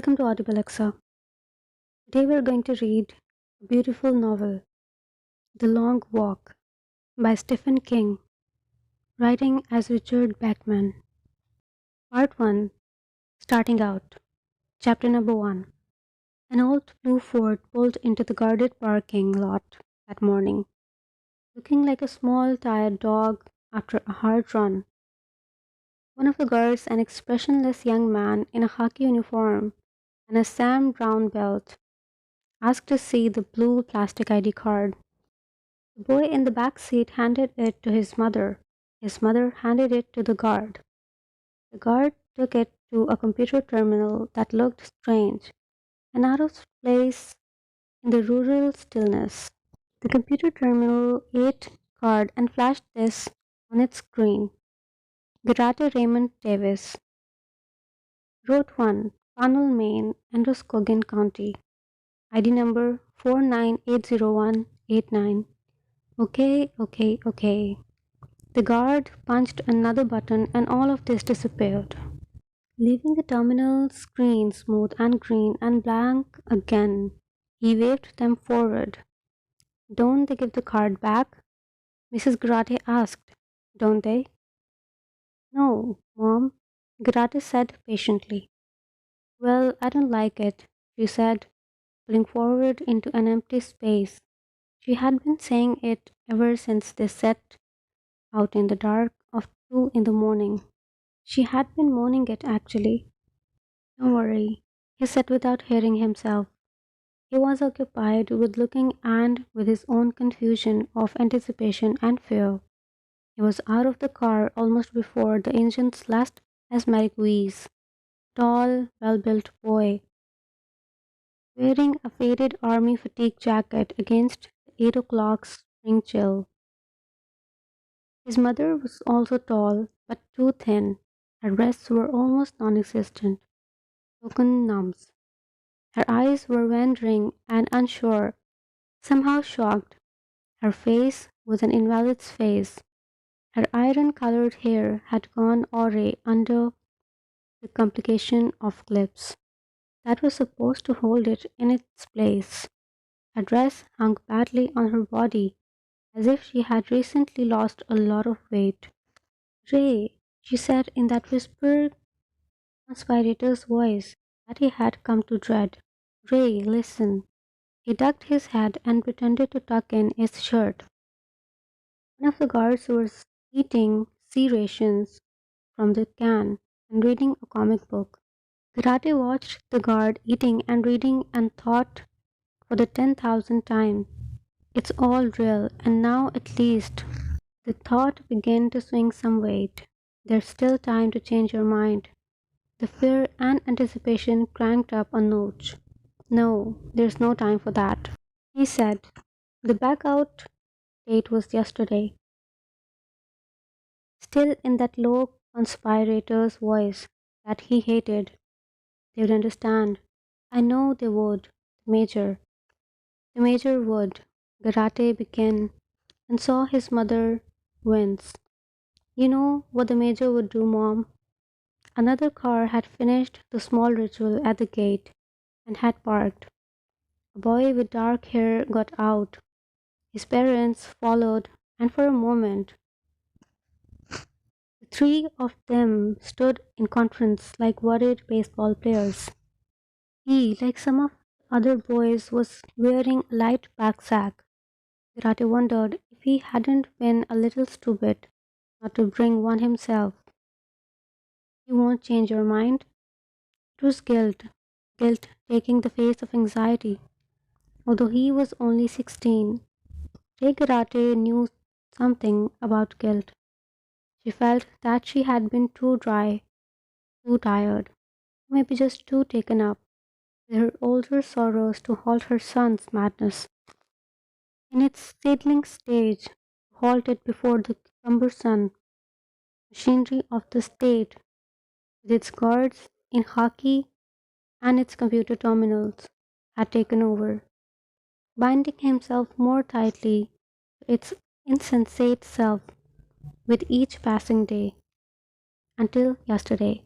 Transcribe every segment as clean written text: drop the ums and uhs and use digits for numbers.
Welcome to Audible Aqsa. Today we're going to read a beautiful novel, The Long Walk by Stephen King, writing as Richard Bachman. Part 1, starting out. Chapter number 1. An old blue Ford pulled into the guarded parking lot that morning, looking like a small tired dog after a hard run. One of the guards, an expressionless young man in a khaki uniform and a Sam Brown belt, asked to see the blue plastic ID card. The boy in the back seat handed it to his mother. His mother handed it to the guard. The guard took it to a computer terminal that looked strange and out of place in the rural stillness. The computer terminal ate card and flashed this on its screen. Garate Raymond Davis, Route 1, Panel, Maine, Androscoggin County. ID number 4980189. Okay, okay, okay. The guard punched another button and all of this disappeared, leaving the terminal screen smooth and green and blank again. He waved them forward. Don't they give the card back? Mrs. Garate asked. Don't they? No, Mom, Garate said patiently. Well, I don't like it, she said, pulling forward into an empty space. She had been saying it ever since they set out in the dark of 2 in the morning. She had been moaning it actually. Don't worry, he said without hearing himself. He was occupied with looking and with his own confusion of anticipation and fear. He was out of the car almost before the engine's last asthmatic wheeze. Tall, well-built boy, wearing a faded army fatigue jacket against the 8 o'clock spring chill. His mother was also tall, but too thin. Her breasts were almost non-existent, token numbs. Her eyes were wandering and unsure, somehow shocked. Her face was an invalid's face. Her iron-colored hair had gone awry under the complication of clips that was supposed to hold it in its place. Her dress hung badly on her body, as if she had recently lost a lot of weight. Ray, she said in that whispered conspirator's voice that he had come to dread. Ray, listen. He ducked his head and pretended to tuck in his shirt. One of the guards was eating sea rations from the can and reading a comic book. Karate watched the guard eating and reading and thought for the 10,000th time, it's all real, and now at least the thought began to swing some weight. There's still time to change your mind. The fear and anticipation cranked up a notch. No, there's no time for that, he said. The back out date was yesterday. Still in that low conspirator's voice that he hated. They would understand. I know they would. The Major. The Major would. Garate began and saw his mother wince. You know what the Major would do, Mom? Another car had finished the small ritual at the gate and had parked. A boy with dark hair got out. His parents followed, and for a moment the three of them stood in conference like worried baseball players. He, like some of the other boys, was wearing a light backpack. Karate wondered if he hadn't been a little stupid not to bring one himself. You won't change your mind? It was guilt, guilt taking the face of anxiety. Although he was only 16, Rei Karate knew something about guilt. She felt that she had been too dry, too tired, maybe just too taken up with her older sorrows to halt her son's madness. In its seedling stage, halted before the cumbersome machinery of the state, with its guards in khaki and its computer terminals, had taken over, binding himself more tightly to its insensate self with each passing day, until yesterday,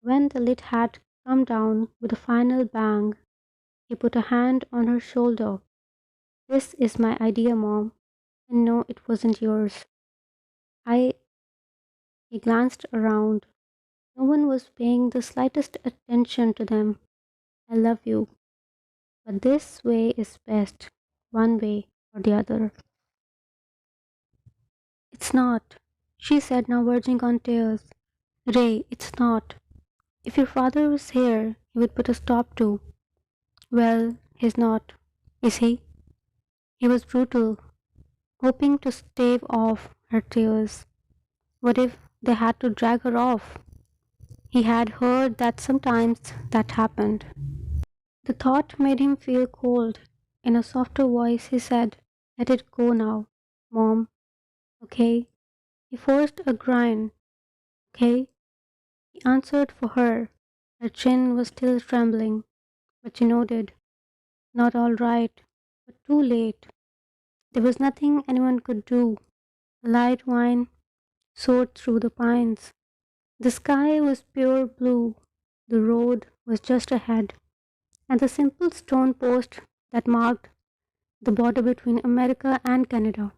when the lit hat come down with a final bang. He put a hand on her shoulder. This is my idea, Mom. And no, it wasn't yours. I. He glanced around. No one was paying the slightest attention to them. I love you, but this way is best. One way or the other. It's not, she said, now verging on tears. Ray, it's not. If your father was here, he would put a stop to. Well, he's not. Is he? He was brutal, hoping to stave off her tears. What if they had to drag her off? He had heard that sometimes that happened. The thought made him feel cold. In a softer voice, he said, let it go now, Mom. Okay? He forced a grin. Okay? He answered for her. Her chin was still trembling, but she nodded. Not all right, but too late. There was nothing anyone could do. The light wind soared through the pines. The sky was pure blue. The road was just ahead, and the simple stone post that marked the border between America and Canada.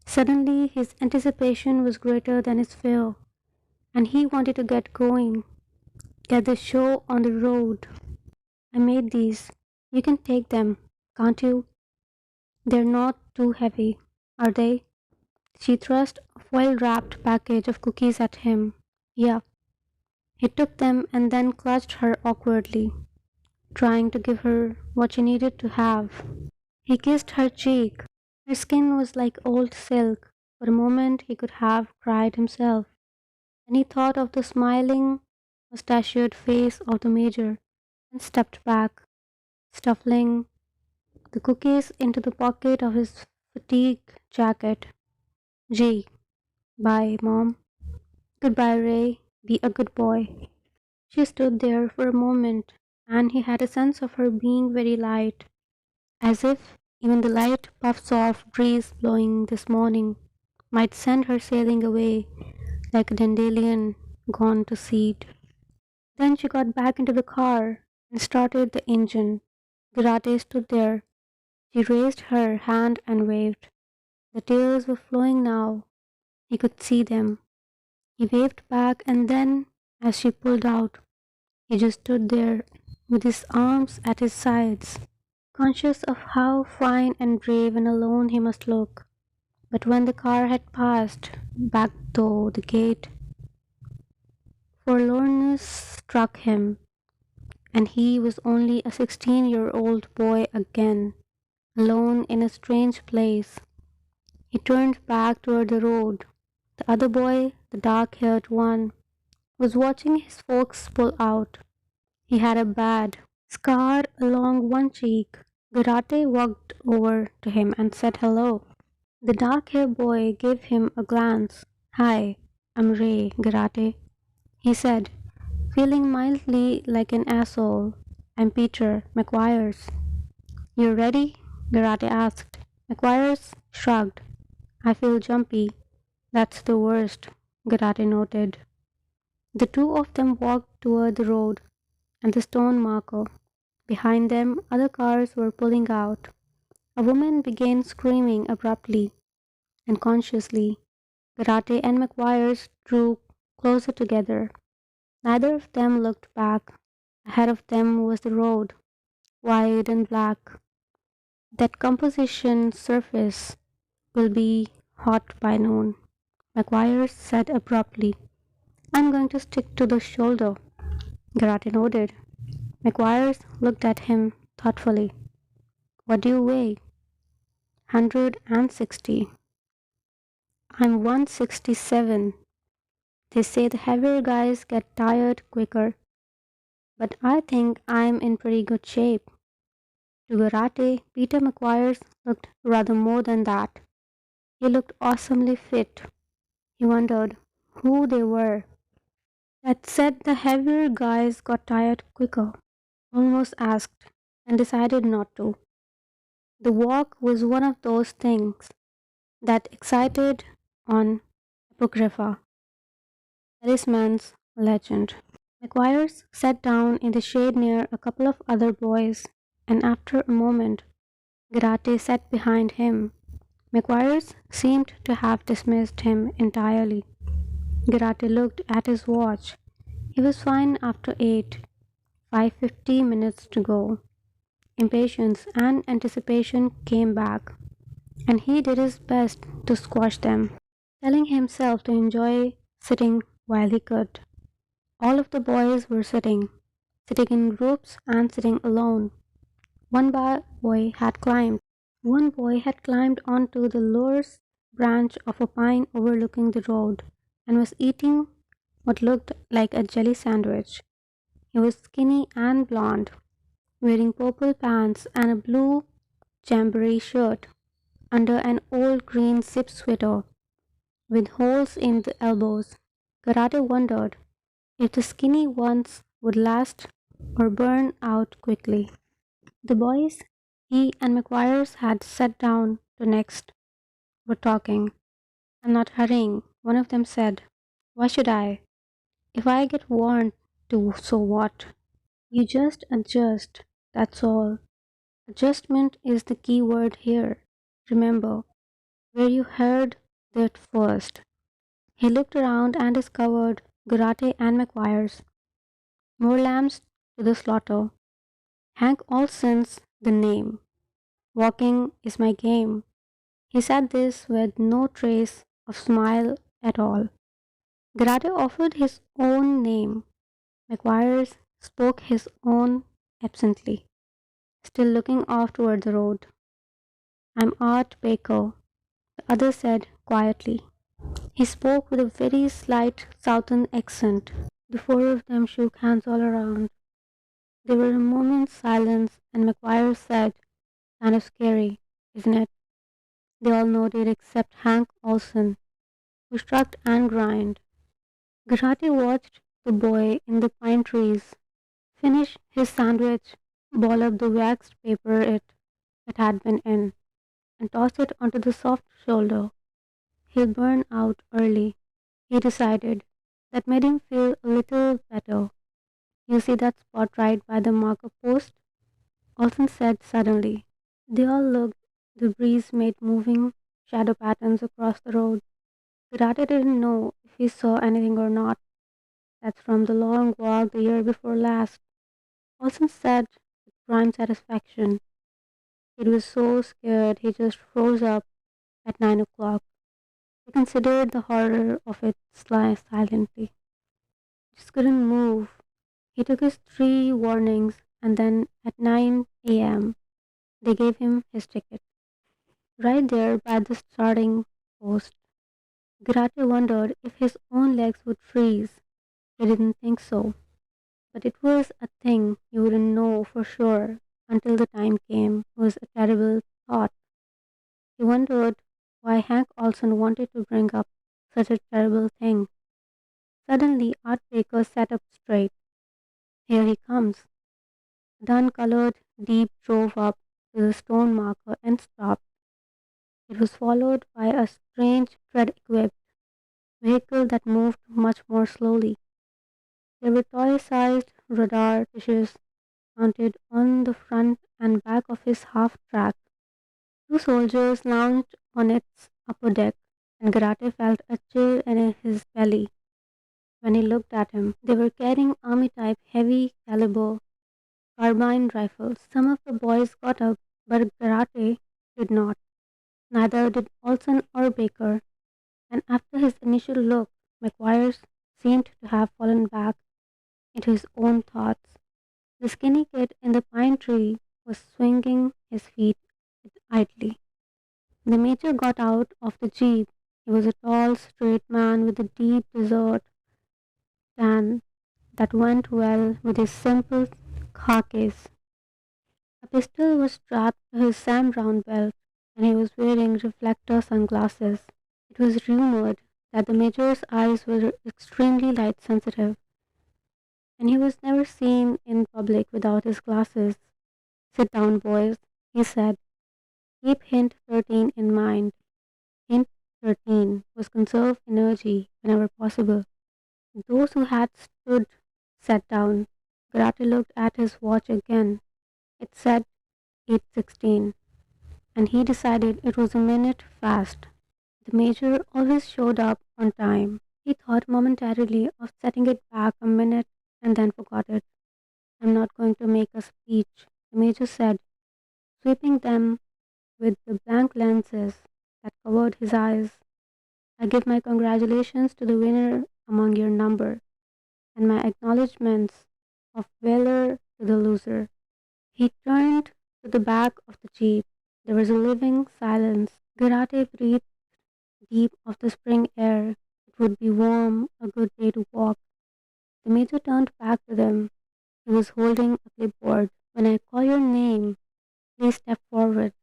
Suddenly, his anticipation was greater than his fear, and he wanted to get going, get the show on the road. I made these. You can take them, can't you? They're not too heavy, are they? She thrust a foil wrapped package of cookies at him. Yeah. He took them and then clutched her awkwardly, trying to give her what she needed to have. He kissed her cheek. Her skin was like old silk. For a moment he could have cried himself. And he thought of the smiling, mustachioed face of the Major and stepped back, stuffing the cookies into the pocket of his fatigue jacket. Gee, bye, Mom. Goodbye, Ray. Be a good boy. She stood there for a moment, and he had a sense of her being very light, as if even the light puffs of breeze blowing this morning might send her sailing away like a dandelion gone to seed. Then she got back into the car and started the engine. Garate stood there. She raised her hand and waved. The tears were flowing now. He could see them. He waved back, and then, as she pulled out, he just stood there with his arms at his sides, conscious of how fine and brave and alone he must look. But when the car had passed back through the gate, forlornness struck him, and he was only a 16-year-old boy again, alone in a strange place. He turned back toward the road. The other boy, the dark-haired one, was watching his folks pull out. He had a bad scar along one cheek. Garate walked over to him and said hello. The dark-haired boy gave him a glance. Hi, I'm Ray, Garate, he said, feeling mildly like an asshole. I'm Peter McGuire's. You ready? Garate asked. McGuire's shrugged. I feel jumpy. That's the worst, Garate noted. The two of them walked toward the road and the stone marker. Behind them, other cars were pulling out. A woman began screaming abruptly and consciously. Garate and McGuire's drew closer together. Neither of them looked back. Ahead of them was the road, wide and black. That composition surface will be hot by noon, McGuire said abruptly. I'm going to stick to the shoulder. Garate nodded. McGuire looked at him thoughtfully. What do you weigh? 160. I'm 167. They say the heavier guys get tired quicker, but I think I'm in pretty good shape. To Garate, Peter McGuire looked rather more than that. He looked awesomely fit. He wondered who they were that said the heavier guys got tired quicker. Almost asked and decided not to. The walk was one of those things that excited on Apocrypha, Talisman's legend. McGuire's sat down in the shade near a couple of other boys, and after a moment, Garate sat behind him. McGuire's seemed to have dismissed him entirely. Garate looked at his watch. He was fine after 8, 5:50 to go. Impatience and anticipation came back, and he did his best to squash them, telling himself to enjoy sitting while he could. All of the boys were sitting in groups and sitting alone. One boy had climbed. One boy had climbed onto the lowest branch of a pine overlooking the road and was eating what looked like a jelly sandwich. He was skinny and blond, wearing purple pants and a blue jamboree shirt under an old green zip sweater with holes in the elbows. Karate wondered if the skinny ones would last or burn out quickly. The boys he and McGuire's had sat down to next were talking. I'm not hurrying, one of them said. Why should I? If I get warned to, so what? You just adjust, that's all. Adjustment is the key word here. Remember, where you heard that first. He looked around and discovered Garate and McGuire's. More lambs to the slaughter. Hank Olson's the name. Walking is my game. He said this with no trace of smile at all. Garate offered his own name. McGuire spoke his own absently, still looking off toward the road. I'm Art Baker, the other said quietly. He spoke with a very slight southern accent. The four of them shook hands all around. There were a moment's silence, and McGuire said, kind of scary, isn't it? They all nodded except Hank Olson, who shrugged and grinned. Garate watched the boy in the pine trees finish his sandwich, ball up the waxed paper it had been in, and toss it onto the soft shoulder. He'll burn out early, he decided. That made him feel a little better. You see that spot right by the marker post? Olsen said suddenly. They all looked. The breeze made moving shadow patterns across the road. Garate didn't know if he saw anything or not. That's from the long walk the year before last. Olsen said with prime satisfaction. He was so scared he just froze up at 9 o'clock. He considered the horror of it silently. Just couldn't move. He took his 3 warnings and then at 9 a.m. they gave him his ticket. Right there by the starting post. Garate wondered if his own legs would freeze. He didn't think so. But it was a thing you wouldn't know for sure until the time came. It was a terrible thought. He wondered why Hank Olson wanted to bring up such a terrible thing. Suddenly, Art Baker sat up straight. Here he comes. A dun-colored Jeep drove up to the stone marker and stopped. It was followed by a strange tread-equipped vehicle that moved much more slowly. There were toy-sized radar dishes mounted on the front and back of his half-track. 2 soldiers lounged on its upper deck, and Garate felt a chill in his belly when he looked at him. They were carrying army-type heavy caliber carbine rifles. Some of the boys got up, but Garate did not. Neither did Olson or Baker, and after his initial look, McGuire seemed to have fallen back into his own thoughts. The skinny kid in the pine tree was swinging his feet idly. The major got out of the jeep. He was a tall, straight man with a deep desert tan that went well with his simple khakis. A pistol was strapped to his Sam Brown belt, and he was wearing reflector sunglasses. It was rumored that the major's eyes were extremely light sensitive, and he was never seen in public without his glasses. Sit down, boys, he said. Keep hint 13 in mind. Hint 13 was conserve energy whenever possible. Those who had stood sat down. Karate looked at his watch again. It said 8:16, and he decided it was a minute fast. The major always showed up on time. He thought momentarily of setting it back a minute and then forgot it. I'm not going to make a speech, the major said, sweeping them with the blank lenses that covered his eyes. I give my congratulations to the winner among your number, and my acknowledgments of valor to the loser. He turned to the back of the jeep. There was a living silence. Garate breathed deep of the spring air. It would be warm, a good day to walk. The major turned back to them. He was holding a clipboard. When I call your name, please step forward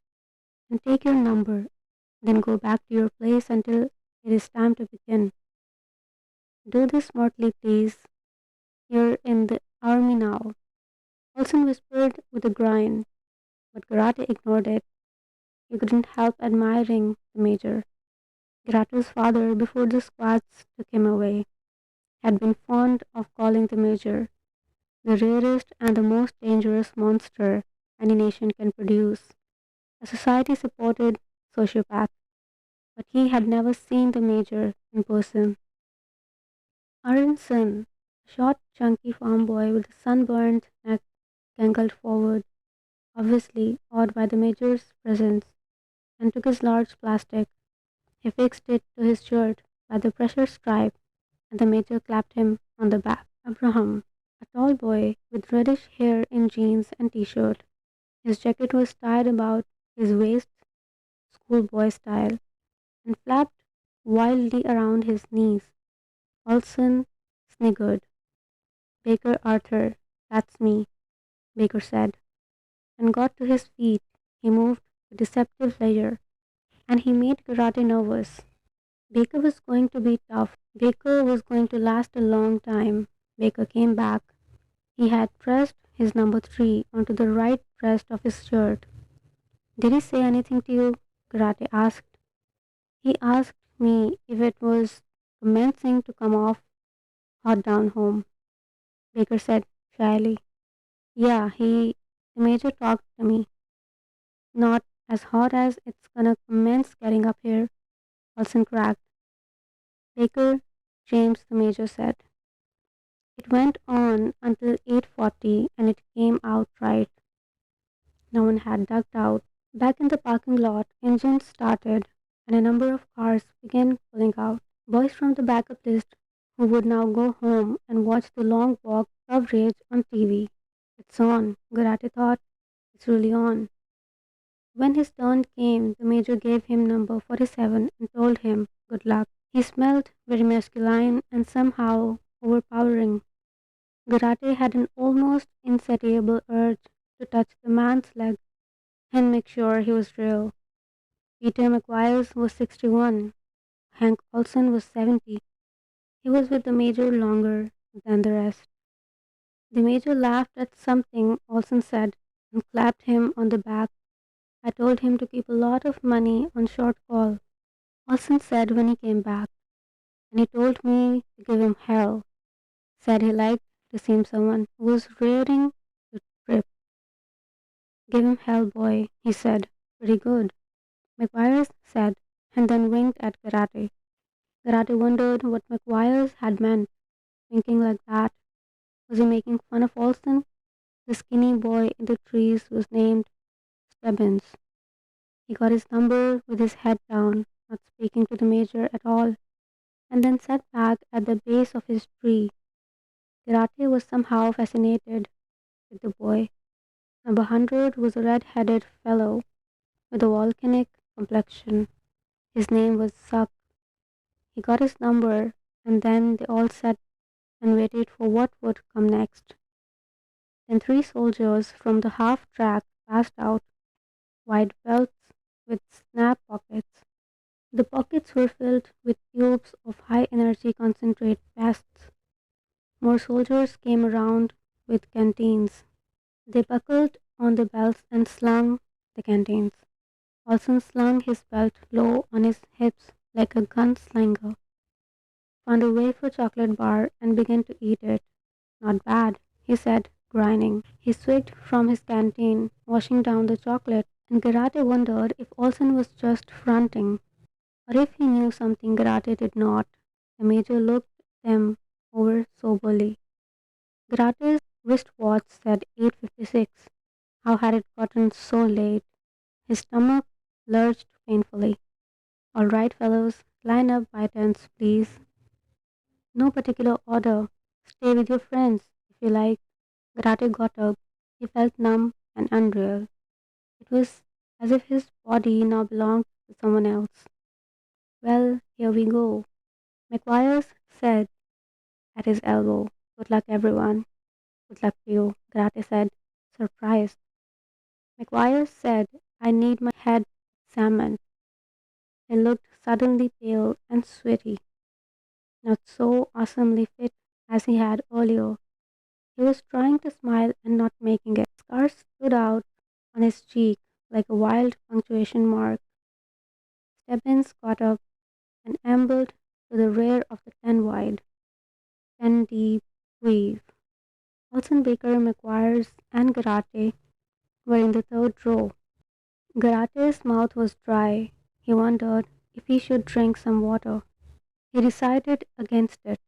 and take your number. Then go back to your place until it is time to begin. Do this smartly, please. You're in the army now. Olsen whispered with a grin, but Garate ignored it. He couldn't help admiring the major. Garate's father, before the squads took him away, had been fond of calling the major the rarest and the most dangerous monster any nation can produce, a society supported sociopath, but he had never seen the major in person. Aronson, a short, chunky farm boy with a sunburned neck, dangled forward, obviously awed by the major's presence, and took his large plastic. He fixed it to his shirt by the pressure stripe, and the major clapped him on the back. Abraham, a tall boy with reddish hair in jeans and t-shirt. His jacket was tied about his waist, schoolboy style, and flapped wildly around his knees. Olson sniggered. Baker Arthur, that's me, Baker said, and got to his feet. He moved with deceptive leisure, and he made Karate nervous. Baker was going to be tough. Baker was going to last a long time. Baker came back. He had pressed his number 3 onto the right breast of his shirt. Did he say anything to you? Karate asked. He asked me if it was commencing to come off hot down home. Baker said shyly. Yeah, the major talked to me. Not as hot as it's gonna commence getting up here, Olsen cracked. Baker, James, the major said. It went on until 8:40 and it came out right. No one had ducked out. Back in the parking lot, engines started and a number of cars began pulling out. Boys from the backup list who would now go home and watch the long walk coverage on TV. It's on, Garate thought. It's really on. When his turn came, the major gave him number 47 and told him good luck. He smelled very masculine and somehow overpowering. Garate had an almost insatiable urge to touch the man's leg and make sure he was real. Peter McGuire's was 61. Hank Olson was 70. He was with the major longer than the rest. The major laughed at something Olson said and clapped him on the back. I told him to keep a lot of money on short call, Olson said when he came back, and he told me to give him hell. Said he liked to see someone who was raring to trip. Give him hell, boy, he said. Pretty good, McGuire said, and then winked at Karate. Karate wondered what McGuire had meant, winking like that. Was he making fun of Olson? The skinny boy in the trees was named Stebbins. He got his number with his head down, not speaking to the major at all, and then sat back at the base of his tree. Karate was somehow fascinated with the boy. Number 100 was a red-headed fellow with a volcanic complexion. His name was Suck. He got his number, and then they all sat and waited for what would come next. Then 3 soldiers from the half-track passed out, wide belts with snap pockets. The pockets were filled with tubes of high-energy concentrate pests. More soldiers came around with canteens. They buckled on the belts and slung the canteens. Olson slung his belt low on his hips like a gunslinger, found a wafer chocolate bar and began to eat it. Not bad, he said, grinning. He swigged from his canteen, washing down the chocolate, and Garate wondered if Olsen was just fronting, or if he knew something Garate did not. The major looked them over soberly. Garate's wristwatch said 8:56. How had it gotten so late? His stomach lurched painfully. All right, fellows, line up by tens, please. No particular order. Stay with your friends, if you like. Garate got up. He felt numb and unreal. It was as if his body now belonged to someone else. Well, here we go. McGuire's said at his elbow. Good luck, everyone. Good luck to you, Garate said, surprised. McGuire said, I need my head examined. He looked suddenly pale and sweaty, not so awesomely fit as he had earlier. He was trying to smile and not making it. Scars stood out on his cheek like a wild punctuation mark. Stebbins got up and ambled to the rear of the 10 wide, 10 deep weave. Olson Baker, McGuire's, and Garate were in the third row. Garate's mouth was dry. He wondered if he should drink some water. He decided against it.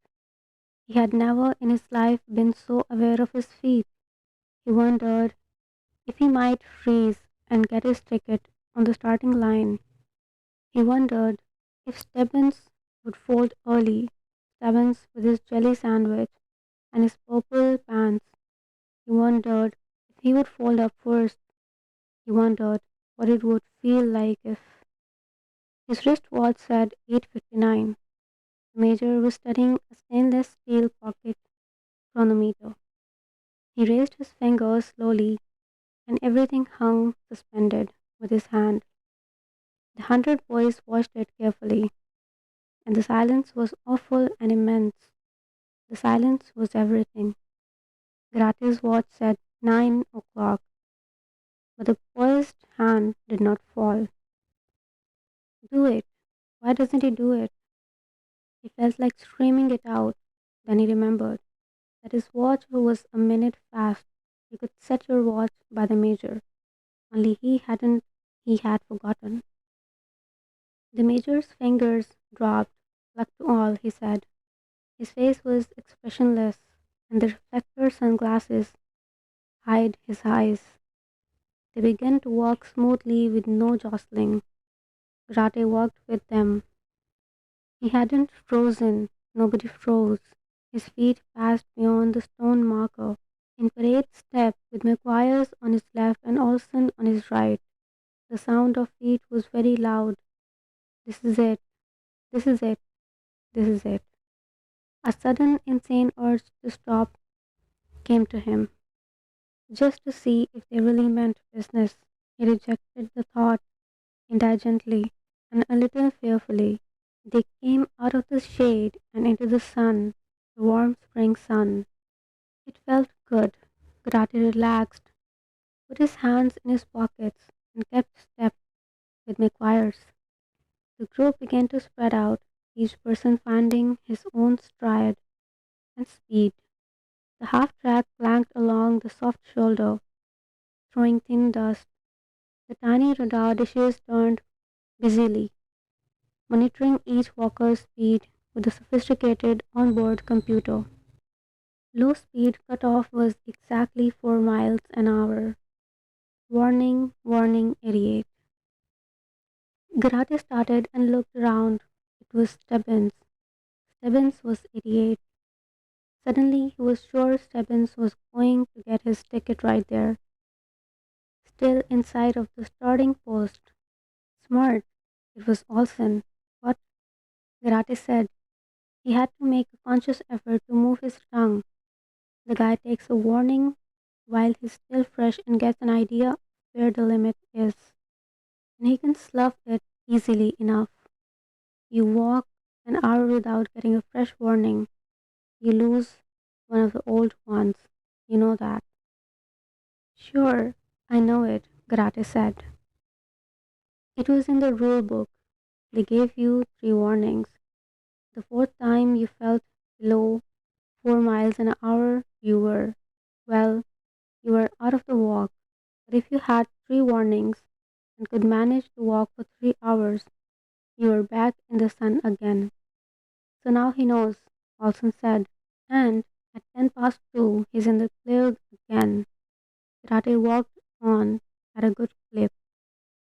He had never in his life been so aware of his feet. He wondered if he might freeze and get his ticket on the starting line. He wondered if Stebbins would fold early, Stebbins with his jelly sandwich and his purple pants. He wondered if he would fold up first. He wondered what it would feel like if his wristwatch said 8:59. The major was studying a stainless steel pocket chronometer. He raised his finger slowly, and everything hung suspended with his hand. The 100 boys watched it carefully, and the silence was awful and immense. The silence was everything. Gratis watch said 9 o'clock, but the poised hand did not fall. Do it. Why doesn't he do it? He felt like screaming it out. Then he remembered that his watch was a minute fast. You could set your watch by the major. Only he had forgotten. The major's fingers dropped. Luck to all, he said. His face was expressionless, and the reflector sunglasses hid his eyes. They began to walk smoothly with no jostling. Rate walked with them. He hadn't frozen. Nobody froze. His feet passed beyond the stone marker in parade step with McGuire's on his left and Olsen on his right. The sound of feet was very loud. This is it. This is it. This is it. A sudden insane urge to stop came to him, just to see if they really meant business. He rejected the thought indigently and a little fearfully. They came out of the shade and into the sun, the warm spring sun. It felt good. Grati relaxed, put his hands in his pockets, and kept step with McGuire's. The group began to spread out, each person finding his own stride and speed. The half track clanked along the soft shoulder, throwing thin dust. The tiny radar dishes turned busily, monitoring each walker's speed with a sophisticated onboard computer. Low speed cutoff was exactly 4 miles an hour. Warning, warning, idiot. Garate started and looked around. It was Stebbins. Stebbins was 88. Suddenly he was sure Stebbins was going to get his ticket right there, still inside of the starting post. Smart. It was Olsen. What? Garate said. He had to make a conscious effort to move his tongue. The guy takes a warning while he's still fresh and gets an idea of where the limit is, and he can slough it easily enough. You walk an hour without getting a fresh warning, you lose one of the old ones. You know that. Sure, I know it, Garate said. It was in the rule book. They gave you 3 warnings. The fourth time you felt below 4 miles an hour, you were, well, you were out of the walk. But if you had three warnings and could manage to walk for 3 hours, you were back in the sun again. So now he knows, Olsen said. And at 2:10 he's in the clear again. Karate walked on at a good clip.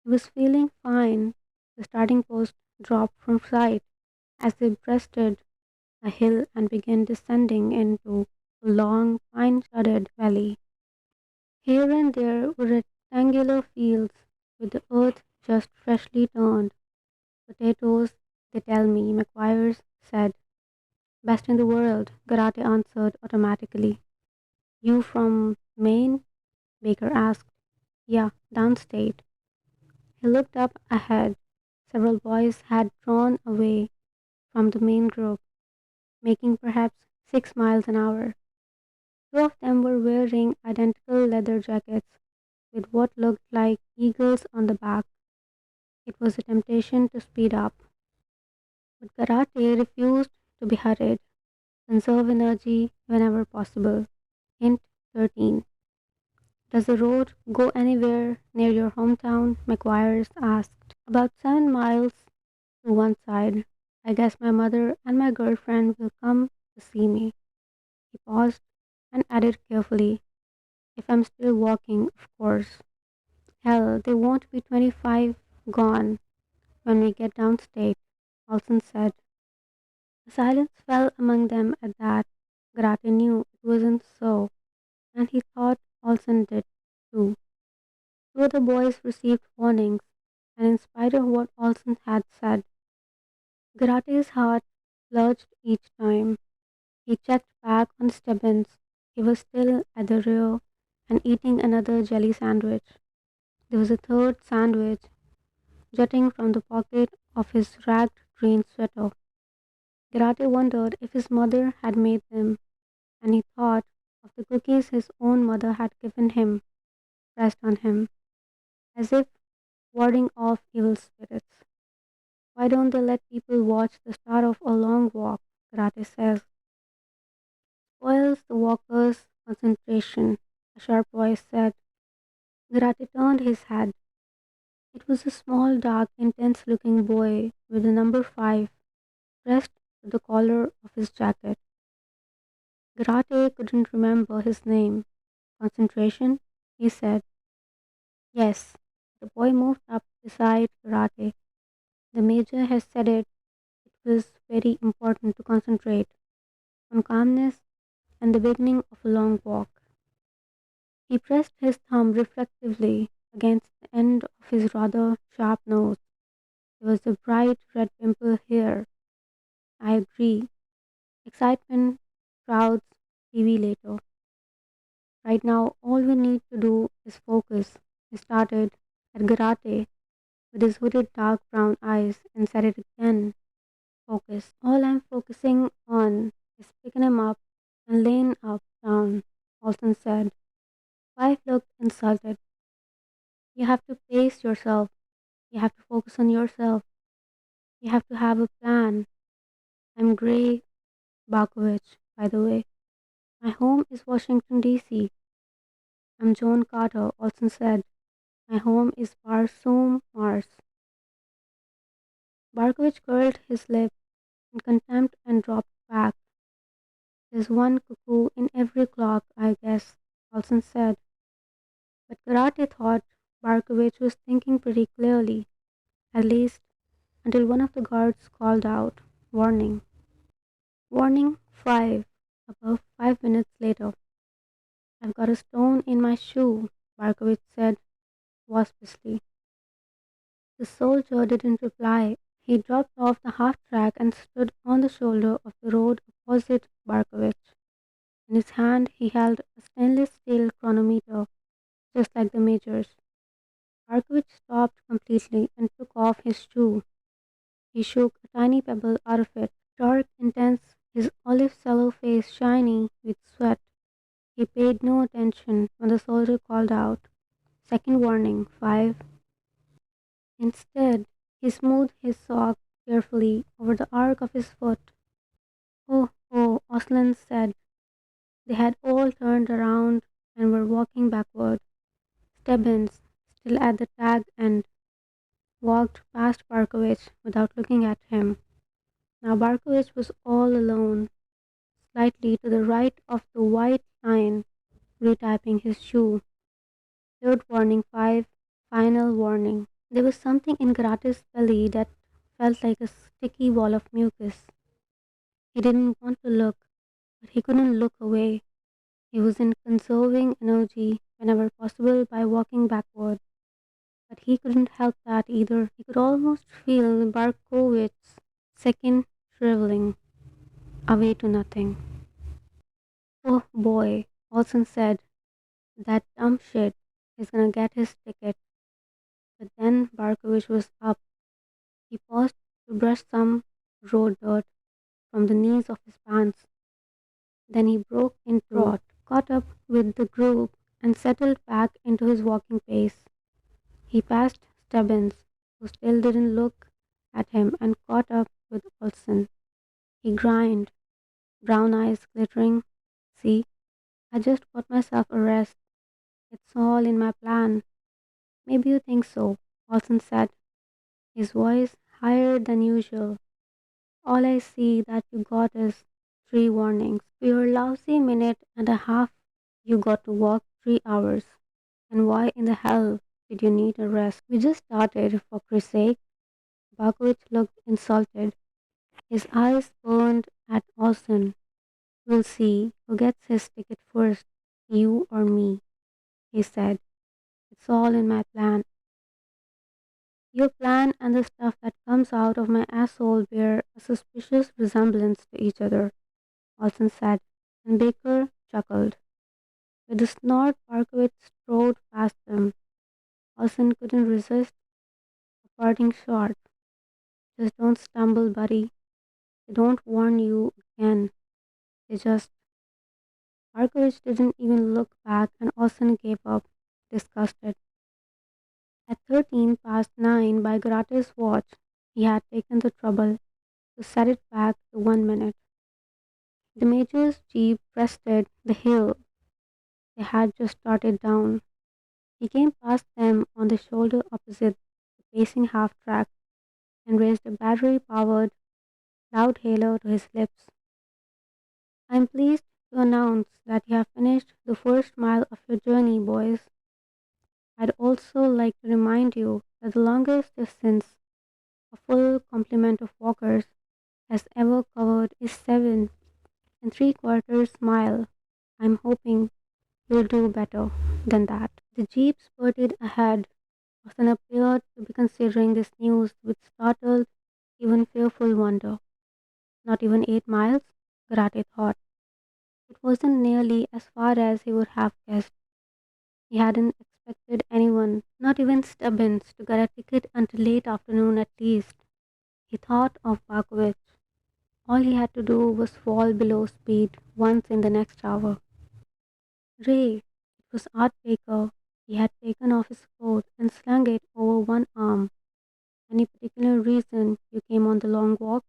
He was feeling fine. The starting post dropped from sight as they breasted a hill and began descending into a long pine studded valley. Here and there were rectangular fields with the earth just freshly turned. Potatoes, they tell me, McGuire's said. Best in the world, Garate answered automatically. You from Maine? Baker asked. Yeah, downstate. He looked up ahead. Several boys had drawn away from the main group, making perhaps 6 miles an hour. Two of them were wearing identical leather jackets with what looked like eagles on the back. It was a temptation to speed up, but Karate refused to be hurried. Conserve energy whenever possible. Hint 13. Does the road go anywhere near your hometown? McGuire's asked. About 7 miles to one side. I guess my mother and my girlfriend will come to see me. He paused and added carefully, if I'm still walking, of course. Hell, they won't be 25 gone when we get downstate, Olsen said. A silence fell among them at that. Grate knew it wasn't so, and he thought Olsen did too. Two of the boys received warnings, and in spite of what Olsen had said, Grate's heart lurched each time. He checked back on Stebbins. He was still at the rear and eating another jelly sandwich. There was a third sandwich jutting from the pocket of his ragged green sweater. Garate wondered if his mother had made them, and he thought of the cookies his own mother had given him, pressed on him, as if warding off evil spirits. Why don't they let people watch the start of a long walk? Garate says. Spoils the walker's concentration, a sharp voice said. Garate turned his head. It was a small, dark, intense looking boy with the number 5 pressed to the collar of his jacket. Garate couldn't remember his name. Concentration? He said. Yes. The boy moved up beside Garate. The major has said it. It was very important to concentrate on calmness and the beginning of a long walk. He pressed his thumb reflectively against the end of his rather sharp nose. There was a bright red pimple here. I agree. Excitement crowds TV later. Right now, all we need to do is focus. He started at Garate with his hooded dark brown eyes and said it again. Focus. All I'm focusing on is picking him up and laying up down, Olsen said. Five looked insulted. You have to pace yourself. You have to focus on yourself. You have to have a plan. I'm Gray Barkovich, by the way. My home is Washington, D.C. I'm John Carter, Olsen said. My home is Barsoom, Mars. Barkovich curled his lip in contempt and dropped back. There's one cuckoo in every clock, I guess, Olsen said. But Karate thought Barkovich was thinking pretty clearly, at least until one of the guards called out, Warning. Warning 5, about 5 minutes later. I've got a stone in my shoe, Barkovich said waspishly. The soldier didn't reply. He dropped off the half track and stood on the shoulder of the road opposite Barkovich. In his hand he held a stainless steel chronometer, just like the major's. Barkovich stopped completely and took off his shoe. He shook a tiny pebble out of it, dark, intense, his olive sallow face shiny with sweat. He paid no attention when the soldier called out, Second warning, 5. Instead, he smoothed his sock carefully over the arc of his foot. Oh, oh, Oslin said. They had all turned around and were walking backward. Stebbins, still at the tag end, walked past Barkovich without looking at him. Now Barkovich was all alone, slightly to the right of the white line, retyping his shoe. Third warning 5, final warning. There was something in Gratis' belly that felt like a sticky wall of mucus. He didn't want to look, but he couldn't look away. He was in conserving energy whenever possible by walking backward, but he couldn't help that either. He could almost feel Barkowitz's second shriveling away to nothing. Oh boy, Olsen said, that dumb shit is gonna get his ticket. But then Barkovich was up. He paused to brush some road dirt from the knees of his pants. Then he broke into trot, caught up with the group, and settled back into his walking pace. He passed Stubbins, who still didn't look at him, and caught up with Olsen. He grinned, brown eyes glittering. See, I just got myself a rest. It's all in my plan. Maybe you think so, Olsen said, his voice higher than usual. All I see that you got is 3 warnings. For your lousy minute and a half, you got to walk 3 hours. And why in the hell did you need a rest? We just started, for Christ's sake. Bakovich looked insulted. His eyes burned at Olsen. We'll see who gets his ticket first, you or me, he said. It's all in my plan. Your plan and the stuff that comes out of my asshole bear a suspicious resemblance to each other, Olsen said, and Baker chuckled. With a snort, Barkovich strode past them. Olsen couldn't resist a parting shot. Just don't stumble, buddy. They don't warn you again. They just. Barkovich didn't even look back, and Olsen gave up, disgusted. At 13 past 9 by Gratis' watch, he had taken the trouble to set it back to 1 minute. The major's jeep breasted the hill they had just started down. He came past them on the shoulder opposite the pacing half track and raised a battery powered loudhailer to his lips. I'm pleased to announce that you have finished the first mile of your journey, boys. I'd also like to remind you that the longest distance a full complement of walkers has ever covered is 7 3/4 mile. I'm hoping you'll do better than that. The jeep spurted ahead. Austin appeared to be considering this news with startled, even fearful wonder. Not even 8 miles? Karate thought. It wasn't nearly as far as he would have guessed. He hadn't expected anyone, not even Stubbins, to get a ticket until late afternoon at least. He thought of Barkovich. All he had to do was fall below speed once in the next hour. Ray, it was Art Baker. He had taken off his coat and slung it over one arm. Any particular reason you came on the long walk?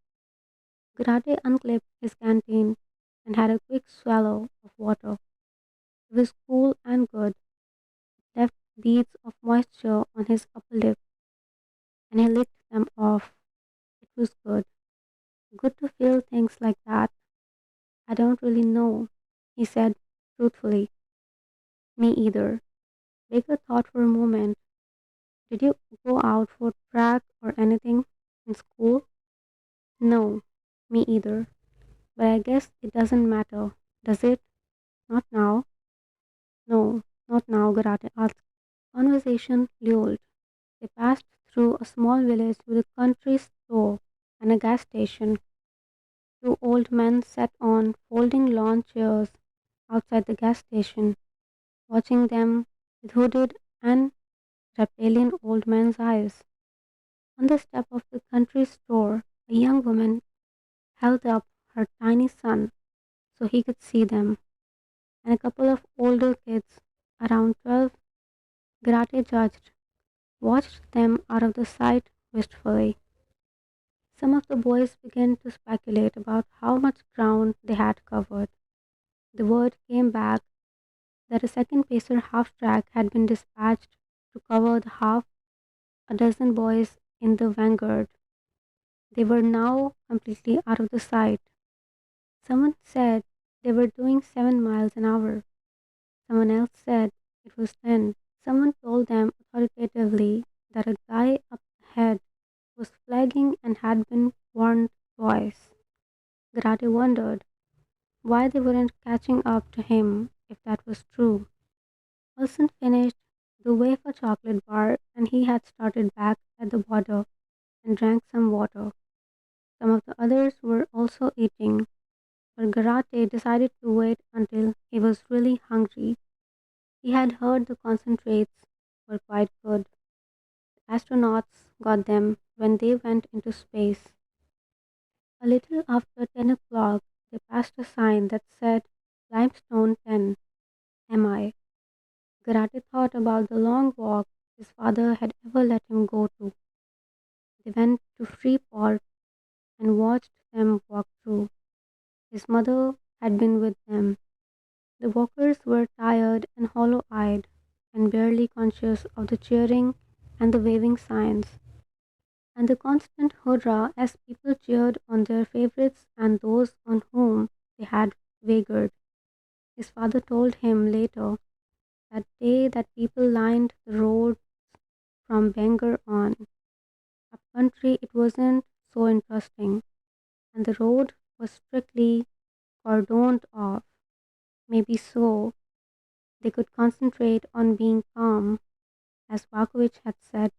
Grade unclipped his canteen and had a quick swallow of water. It was cool and good. It left beads of moisture on his upper lip, and he licked them off. It was good. Good to feel things like that. I don't really know, he said truthfully. Me either. Baker thought for a moment. Did you go out for track or anything in school? No, me either. But I guess it doesn't matter, does it? Not now. No, not now, Garate asked. Conversation lulled. They passed through a small village with a country store and a gas station. 2 old men sat on folding lawn chairs outside the gas station, watching them with hooded and reptilian old man's eyes. On the step of the country store, a young woman held up her tiny son so he could see them, and a couple of older kids, around 12, Grate judged, watched them out of the sight wistfully. Some of the boys began to speculate about how much ground they had covered. The word came back that a second pacer half track had been dispatched to cover the half a dozen boys in the vanguard. They were now completely out of the sight. Someone said they were doing 7 miles an hour. Someone else said it was 10. Someone told them authoritatively that a guy up ahead was flagging and had been warned twice. Grate wondered why they weren't catching up to him if that was true. Wilson finished the wafer chocolate bar and he had started back at the border and drank some water. Some of the others were also eating, but Garate decided to wait until he was really hungry. He had heard the concentrates were quite good. The astronauts got them when they went into space. A little after 10 o'clock, they passed a sign that said Limestone 10, MI. Garate thought about the long walk his father had ever let him go to. They went to Freeport and watched them walk through. His mother had been with them. The walkers were tired and hollow eyed and barely conscious of the cheering and the waving signs, and the constant hurrah as people cheered on their favorites and those on whom they had wagered. His father told him later that day that people lined the road from Bangor on. Up country it wasn't so interesting, and the road was strictly cordoned off. Maybe so they could concentrate on being calm, as Vakovich had said.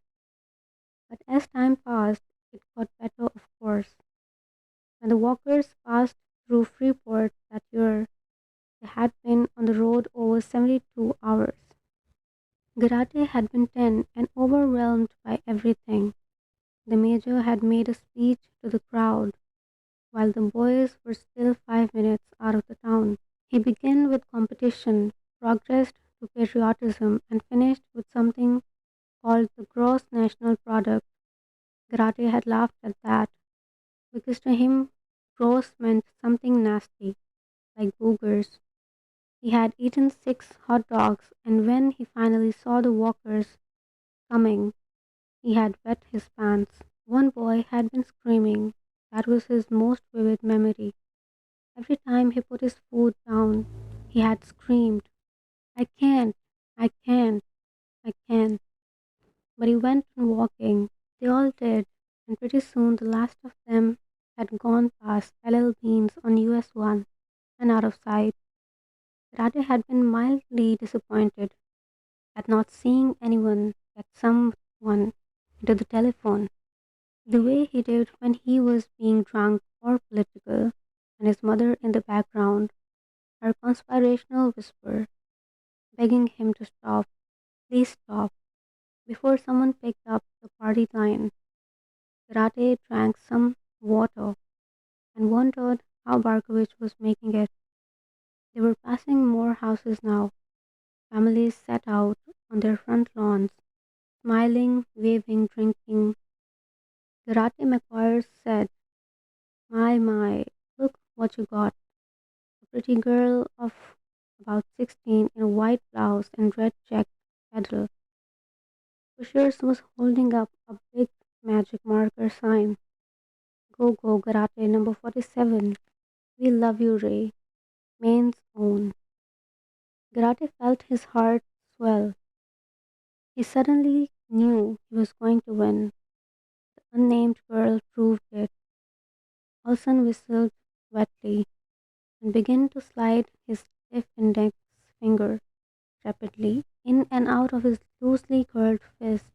But as time passed, it got better, of course. When the walkers passed through Freeport that year, they had been on the road over 72 hours. Garate had been 10 and overwhelmed by everything. The major had made a speech to the crowd, while the boys were still 5 minutes out of the town. He began with competition, progressed to patriotism, and finished with something called the gross national product. Garate had laughed at that because to him gross meant something nasty, like boogers. He had eaten 6 hot dogs, and when he finally saw the walkers coming, he had wet his pants. One boy had been screaming. That was his most vivid memory. Every time he put his food down, he had screamed, I can't, I can't, I can't. But he went on walking. They all did, and pretty soon the last of them had gone past LL Beans on US 1 and out of sight. Rade had been mildly disappointed at not seeing anyone get someone into the telephone the way he did when he was being drunk or political, and his mother in the background, her conspirational whisper, begging him to stop, please stop, before someone picked up the party line. Karate drank some water and wondered how Barkovich was making it. They were passing more houses now. Families sat out on their front lawns, smiling, waving, drinking. Karate McGuire said, my, look what you got. A pretty girl of about 16 in a white blouse and red checked pedal. Pushers was holding up a big magic marker sign. Go go Karate number 47. We love you, Ray. Maine's own. Karate felt his heart swell. He suddenly knew he was going to win. The unnamed girl proved it. Olson whistled wetly and began to slide his stiff index finger rapidly in and out of his loosely curled fist.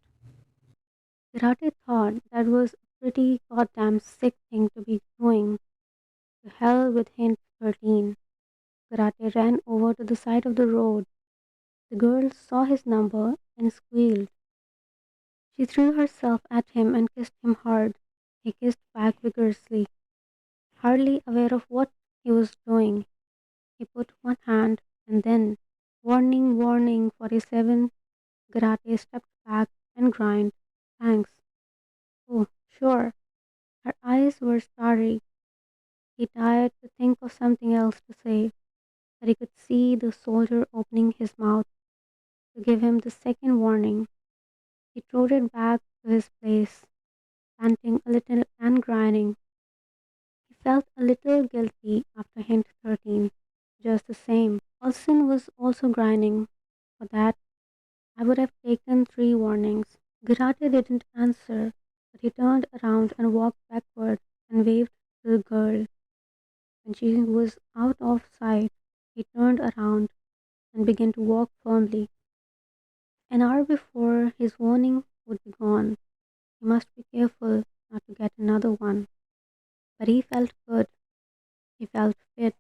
Karate thought that was a pretty goddamn sick thing to be doing. To hell with hint 13. Karate ran over to the side of the road. The girl saw his number and squealed. She threw herself at him and kissed him hard. He kissed back vigorously, hardly aware of what he was doing. He put one hand and then, warning, warning, 47, Karate stepped back and grinned. Thanks. Oh, sure. Her eyes were starry. He tried to think of something else to say. that he could see the soldier opening his mouth to give him the second warning. He trotted back to his place, panting a little and grinning. He felt a little guilty after hint 13, just the same. Olsen was also grinning. For that, I would have taken 3 warnings. Girate didn't answer, but he turned around and walked backward and waved to the girl. When she was out of sight, he turned around and began to walk firmly. An hour before his warning would be gone. He must be careful not to get another one. But he felt good. He felt fit.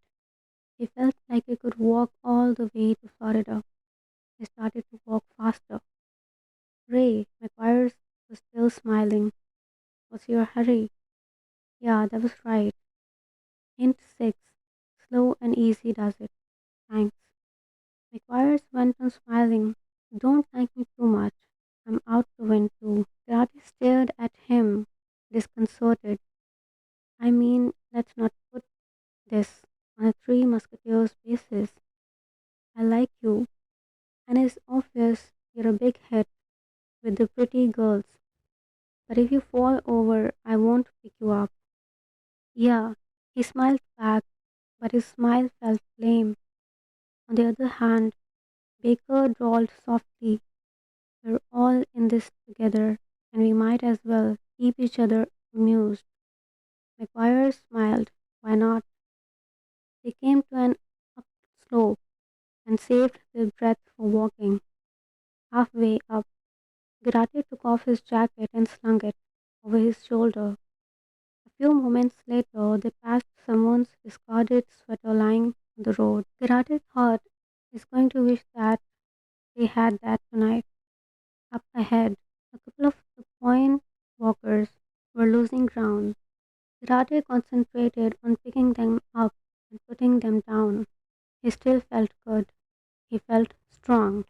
He felt like he could walk all the way to Florida. He started to walk faster. Ray McGuire was still smiling. What's your hurry? Yeah, that was right. Hint 6. Slow and easy does it. Thanks. McGuire went on smiling. Don't thank me too much. I'm out to win too. Karate stared at him, disconcerted. I mean, let's not put this on a Three Musketeers basis. I like you, and it's obvious you're a big hit with the pretty girls. But if you fall over, I won't pick you up. Yeah, he smiled back, but his smile felt lame. On the other hand, Baker drawled softly, we're all in this together, and we might as well keep each other amused. McGuire smiled. Why not? They came to an up slope and saved their breath for walking. Halfway up, Girate took off his jacket and slung it over his shoulder. A few moments later, they passed someone's discarded sweater lying on the road. Girate thought he's going to wish that they had that tonight. Up ahead, a couple of the point walkers were losing ground. Girate concentrated on picking them up and putting them down. He still felt good. He felt strong.